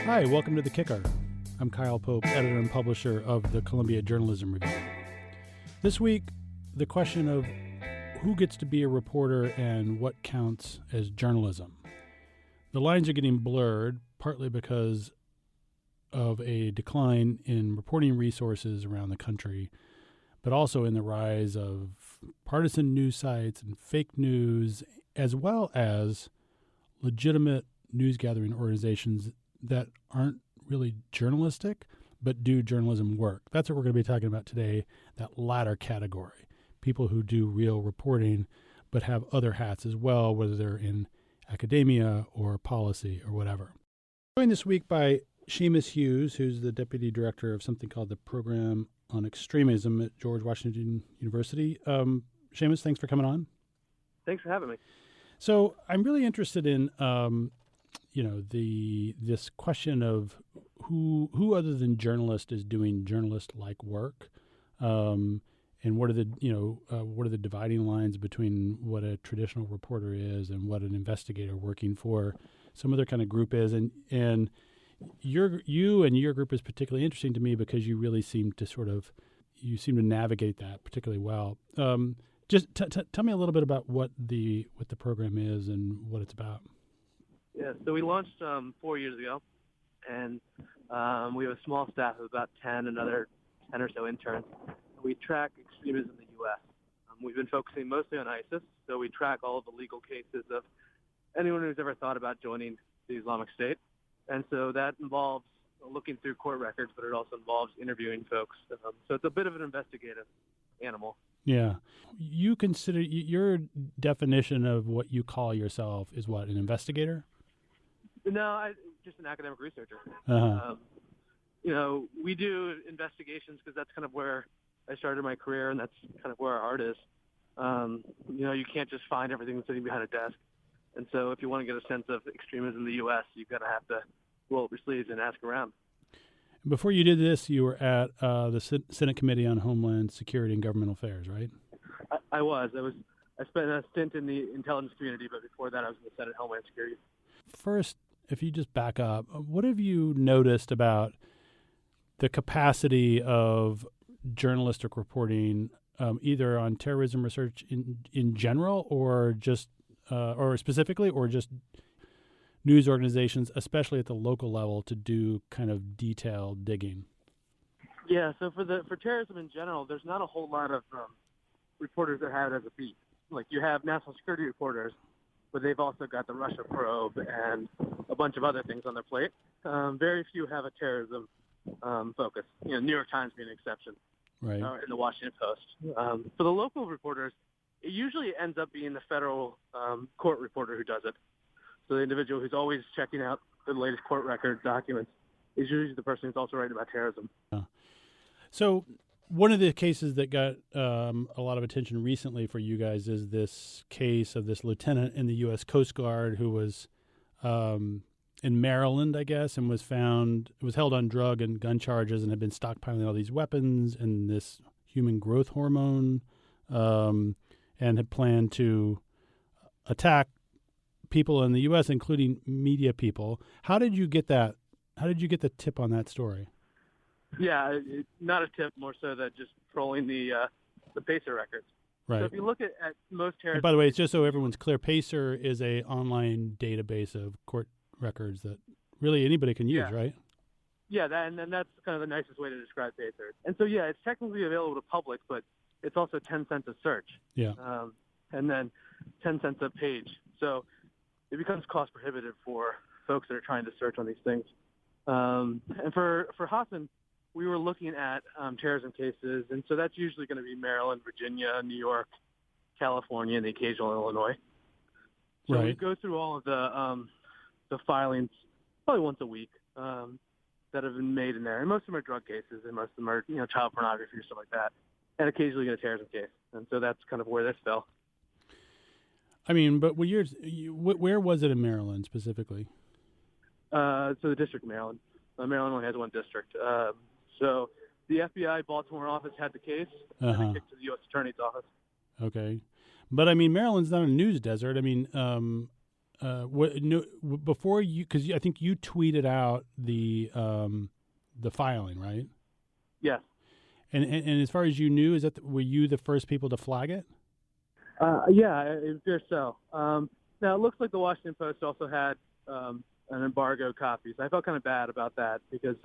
Hi, welcome to The Kicker. I'm Kyle Pope, editor and publisher of the Columbia Journalism Review. This week, the question of who gets to be a reporter and what counts as journalism. The lines are getting blurred, partly because of a decline in reporting resources around the country, but also in the rise of partisan news sites and fake news, as well as legitimate news-gathering organizations that aren't really journalistic, but do journalism work. That's what we're going to be talking about today, that latter category. People who do real reporting, but have other hats as well, whether they're in academia or policy or whatever. Joined this week by Seamus Hughes, who's the deputy director of something called the Program on Extremism at George Washington University. Seamus, thanks for coming on. Thanks for having me. So I'm really interested in this question of who other than journalists is doing journalist-like work, and what are the dividing lines between what a traditional reporter is and what an investigator working for some other kind of group is, and you and your group is particularly interesting to me because you really seem to navigate that particularly well. Just tell me a little bit about what the program is and what it's about. Yeah, so we launched 4 years ago, and we have a small staff of about 10, another 10 or so interns. We track extremism in the U.S. We've been focusing mostly on ISIS, so we track all of the legal cases of anyone who's ever thought about joining the Islamic State. And so that involves looking through court records, but it also involves interviewing folks. So it's a bit of an investigative animal. Yeah. You consider your definition of what you call yourself is what, an investigator? No, just an academic researcher. Uh-huh. We do investigations because that's kind of where I started my career, and that's kind of where our art is. You can't just find everything sitting behind a desk. And so if you want to get a sense of extremism in the U.S., you've got to have to roll up your sleeves and ask around. Before you did this, you were at the Senate Committee on Homeland Security and Governmental Affairs, right? I was. I spent a stint in the intelligence community, but before that I was in the Senate Homeland Security. First, if you just back up, what have you noticed about the capacity of journalistic reporting, either on terrorism research in general or just or specifically, or just news organizations, especially at the local level, to do kind of detailed digging? Yeah, so for terrorism in general, there's not a whole lot of reporters that have it as a beat. Like, you have national security reporters, but they've also got the Russia probe and a bunch of other things on their plate. Very few have a terrorism focus. New York Times being an exception, right? And the Washington Post. For the local reporters, it usually ends up being the federal court reporter who does it. So the individual who's always checking out the latest court record documents is usually the person who's also writing about terrorism. So one of the cases that got a lot of attention recently for you guys is this case of this lieutenant in the U.S. Coast Guard who was in Maryland, I guess, and was held on drug and gun charges and had been stockpiling all these weapons and this human growth hormone, and had planned to attack people in the U.S., including media people. How did you get that? How did you get the tip on that story? Yeah, not a tip, more so that just trolling the PACER records. Right. So if you look at most terrorists... And by the way, it's just so everyone's clear, PACER is a online database of court records that really anybody can use, right? Yeah, and that's kind of the nicest way to describe PACER. And so, yeah, it's technically available to public, but it's also 10 cents a search. Yeah. And then 10 cents a page. So it becomes cost prohibitive for folks that are trying to search on these things. And for Hassan, we were looking at terrorism cases, and so that's usually going to be Maryland, Virginia, New York, California, and the occasional Illinois. So right. We go through all of the filings probably once a week that have been made in there, and most of them are drug cases, and most of them are child pornography or stuff like that, and occasionally get a terrorism case. And so that's kind of where this fell. I mean, but where was it in Maryland specifically? So the District of Maryland. Maryland only has one district. So the FBI Baltimore office had the case, and they kicked to the U.S. Attorney's office. Okay. But, I mean, Maryland's not a news desert. I mean, before you, because I think you tweeted out the filing, right? Yes. And as far as you knew, were you the first people to flag it? Yeah, it appears so. Now, it looks like the Washington Post also had an embargo copy, so I felt kind of bad about that because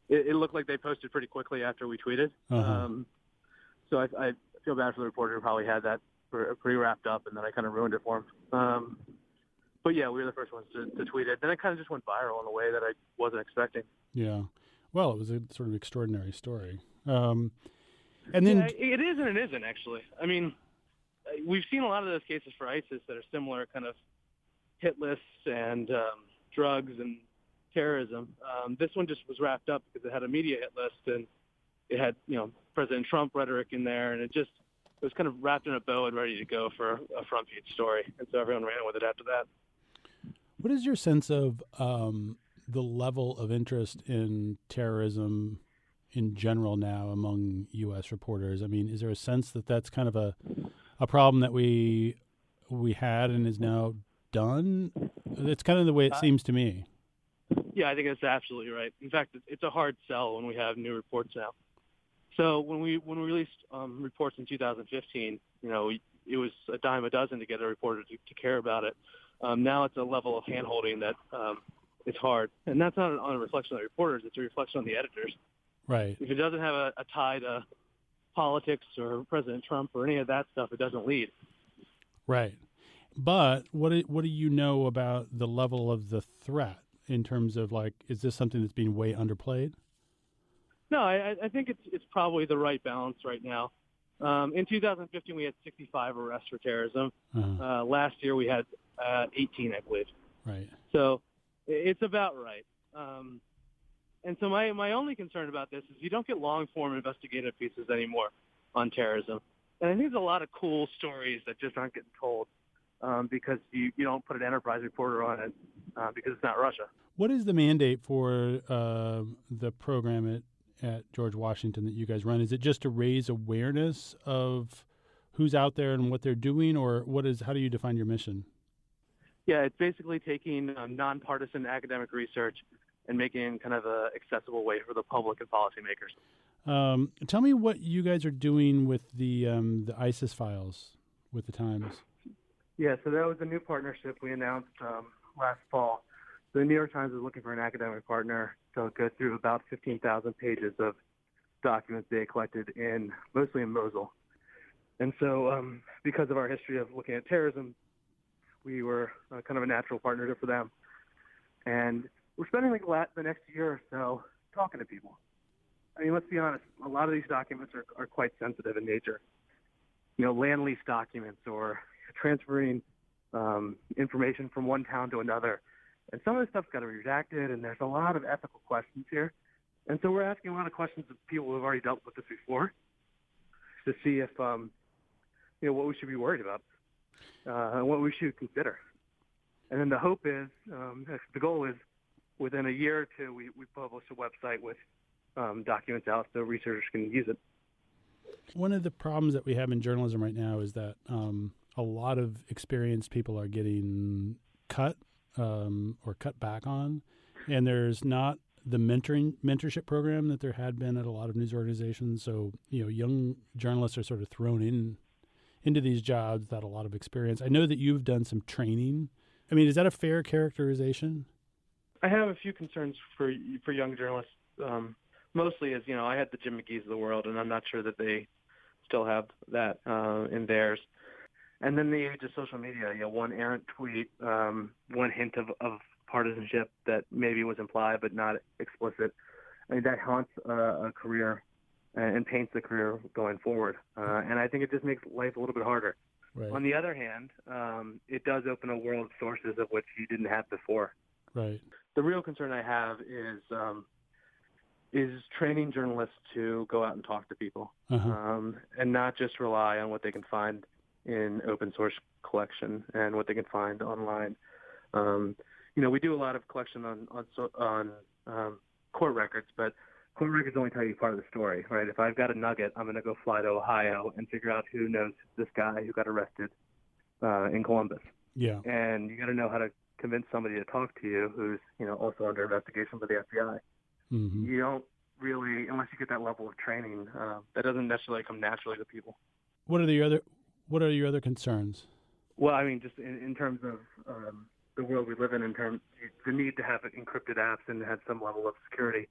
it looked like they posted pretty quickly after we tweeted. Uh-huh. So I feel bad for the reporter who probably had that pretty wrapped up, and then I kind of ruined it for him. But yeah, we were the first ones to tweet it. Then it kind of just went viral in a way that I wasn't expecting. Yeah. Well, it was a sort of extraordinary story. And then it is and it isn't, actually. I mean, we've seen a lot of those cases for ISIS that are similar kind of hit lists and drugs and terrorism. This one just was wrapped up because it had a media hit list and it had, President Trump rhetoric in there, and it was kind of wrapped in a bow and ready to go for a front page story. And so everyone ran with it after that. what is your sense of the level of interest in terrorism in general now among U.S. reporters? I mean, is there a sense that that's kind of a problem that we had and is now done? That's kind of the way it seems to me. Yeah, I think that's absolutely right. In fact, it's a hard sell when we have new reports now. So when we released reports in 2015, it was a dime a dozen to get a reporter to care about it. Now it's a level of handholding that it's hard, and that's not a reflection on the reporters; it's a reflection on the editors. Right. If it doesn't have a tie to politics or President Trump or any of that stuff, it doesn't lead. Right. But what do you know about the level of the threat in terms of, like, is this something that's being way underplayed? No, I think it's probably the right balance right now. In 2015, we had 65 arrests for terrorism. Uh-huh. Last year, we had 18, I believe. Right. So it's about right. And so my only concern about this is you don't get long-form investigative pieces anymore on terrorism. And I think there's a lot of cool stories that just aren't getting told because you don't put an enterprise reporter on it because it's not Russia. What is the mandate for the program at George Washington that you guys run? Is it just to raise awareness of who's out there and what they're doing, or how do you define your mission? Yeah, it's basically taking nonpartisan academic research and making it kind of an accessible way for the public and policymakers. Tell me what you guys are doing with the ISIS files with the Times. Yeah, so that was a new partnership we announced last fall. The New York Times is looking for an academic partner to go through about 15,000 pages of documents they collected mostly in Mosul. And so because of our history of looking at terrorism, we were kind of a natural partner for them. And we're spending the next year or so talking to people. I mean, let's be honest, a lot of these documents are quite sensitive in nature. Land lease documents or transferring information from one town to another. And some of this stuff's got to be redacted, and there's a lot of ethical questions here. And so we're asking a lot of questions of people who have already dealt with this before to see if, what we should be worried about and what we should consider. And then the hope is, the goal is, within a year or two, we publish a website with documents out so researchers can use it. One of the problems that we have in journalism right now is that a lot of experienced people are getting cut or cut back on, and there's not the mentorship program that there had been at a lot of news organizations. So, young journalists are sort of thrown into these jobs without a lot of experience. I know that you've done some training. I mean, is that a fair characterization? I have a few concerns for young journalists. Mostly is, I had the Jim McGee's of the world, and I'm not sure that they still have that in theirs. And then the age of social media, one errant tweet, one hint of partisanship that maybe was implied but not explicit. I mean, that haunts a career and paints the career going forward. And I think it just makes life a little bit harder. Right. On the other hand, it does open a world of sources of which you didn't have before. Right. The real concern I have is training journalists to go out and talk to people, and not just rely on what they can find in open source collection and what they can find online. We do a lot of collection on court records, but court records only tell you part of the story, right? If I've got a nugget, I'm going to go fly to Ohio and figure out who knows this guy who got arrested in Columbus. Yeah. and you got to know how to convince somebody to talk to you who's, also under investigation by the FBI. Mm-hmm. You don't really, unless you get that level of training, that doesn't necessarily come naturally to people. What are your other concerns? Well, I mean, just in terms of the world we live in terms the need to have encrypted apps and have some level of security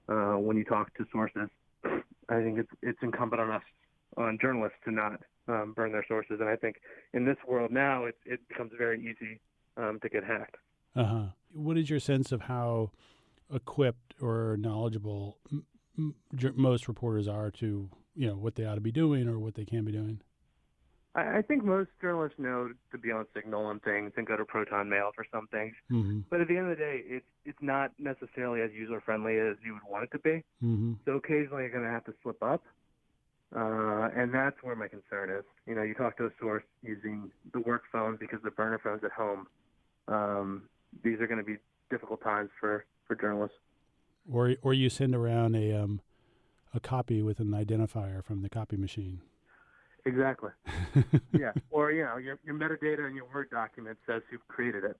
when you talk to sources. I think it's incumbent on journalists to not burn their sources. And I think in this world now, it becomes very easy to get hacked. Uh-huh. What is your sense of how equipped or knowledgeable most reporters are to, what they ought to be doing or what they can be doing? I think most journalists know to be on Signal on things and go to Proton Mail for some things. Mm-hmm. But at the end of the day, it's not necessarily as user-friendly as you would want it to be. Mm-hmm. So occasionally you're going to have to slip up. And that's where my concern is. You talk to a source using the work phone because the burner phone's at home. These are going to be difficult times for journalists. Or you send around a copy with an identifier from the copy machine. Exactly. Yeah. Or your metadata in your Word document says who created it.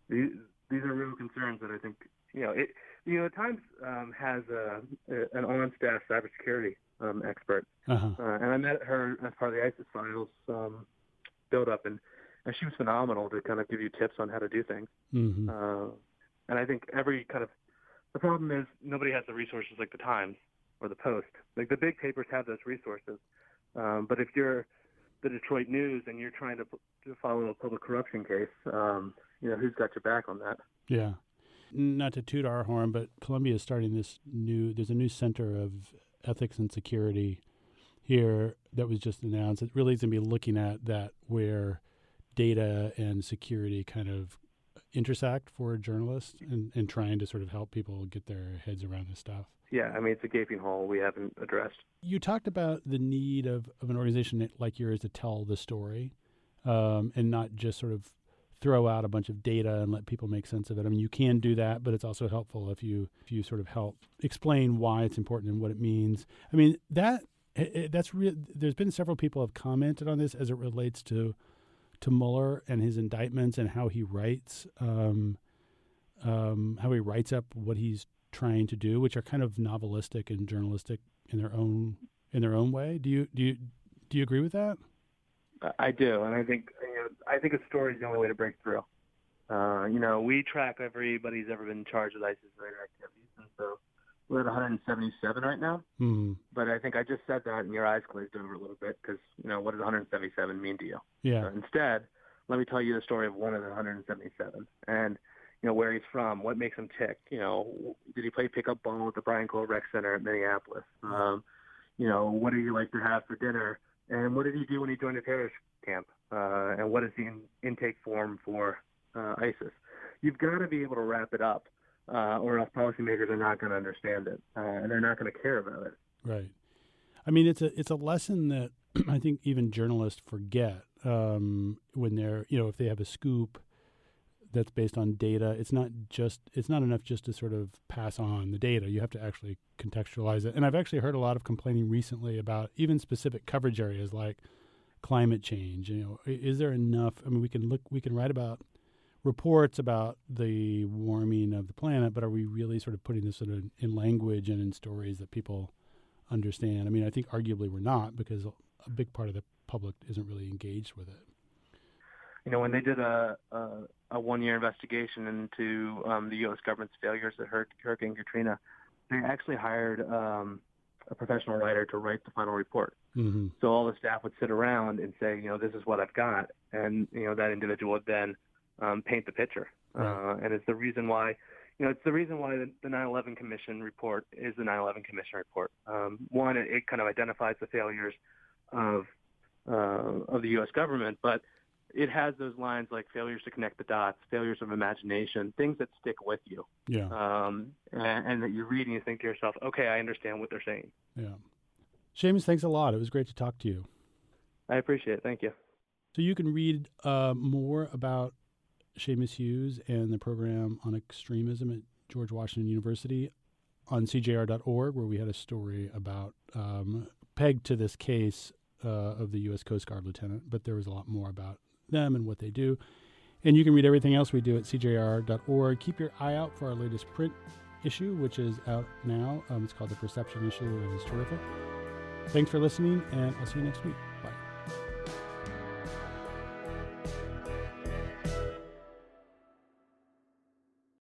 These are real concerns that I think Times has an on-staff cybersecurity expert, Uh-huh. And I met her as part of the ISIS files build-up, and she was phenomenal to kind of give you tips on how to do things. Mm-hmm. And I think the problem is nobody has the resources like the Times or the Post. Like the big papers have those resources. But if you're the Detroit News and you're trying to follow a public corruption case, who's got your back on that? Yeah. Not to toot our horn, but Columbia is starting there's a new center of ethics and security here that was just announced. It really is going to be looking at that where data and security kind of intersect for journalists and trying to sort of help people get their heads around this stuff. Yeah, I mean, it's a gaping hole we haven't addressed. You talked about the need of an organization like yours to tell the story and not just sort of throw out a bunch of data and let people make sense of it. I mean, you can do that, but it's also helpful if you sort of help explain why it's important and what it means. I mean, that's real. There's been several people have commented on this as it relates to Mueller and his indictments and how he writes up what he's trying to do, which are kind of novelistic and journalistic in their own way. Do you agree with that? I do, and I think a story is the only way to break through. We track everybody who's ever been charged with ISIS-related activities, and so we're at 177 right now. Mm-hmm. But I think I just said that, and your eyes glazed over a little bit because what does 177 mean to you? Yeah. Instead, let me tell you the story of one of the 177, and where he's from, what makes him tick. Did he play pickup ball at the Brian Cole Rec Center at Minneapolis? What did he like to have for dinner? And what did he do when he joined a terrorist camp? And what is the intake form for ISIS? You've got to be able to wrap it up, or else policymakers are not going to understand it, and they're not going to care about it. Right. I mean, it's a lesson that I think even journalists forget when they're, if they have a scoop that's based on data. It's not enough just to sort of pass on the data. You have to actually contextualize it. And I've actually heard a lot of complaining recently about even specific coverage areas like climate change. Is there enough? I mean, we can write about reports about the warming of the planet, but are we really sort of putting this in language and in stories that people understand? I mean, I think arguably we're not, because a big part of the public isn't really engaged with it. When they did a one-year investigation into the U.S. government's failures at Hurricane Katrina, they actually hired a professional writer to write the final report. Mm-hmm. So all the staff would sit around and say, this is what I've got, and that individual would then paint the picture. Right. And it's the reason why, the 9/11 Commission report is the 9/11 Commission report. One, it kind of identifies the failures of the U.S. government, but it has those lines like failures to connect the dots, failures of imagination, things that stick with you. Yeah. And that you read and you think to yourself, okay, I understand what they're saying. Yeah. Seamus, thanks a lot. It was great to talk to you. I appreciate it. Thank you. So you can read more about Seamus Hughes and the program on extremism at George Washington University on cjr.org, where we had a story about pegged to this case of the U.S. Coast Guard lieutenant, but there was a lot more about them and what they do. And you can read everything else we do at cjr.org. Keep your eye out for our latest print issue, which is out now. It's called The Perception Issue, and it's terrific. Thanks for listening, and I'll see you next week.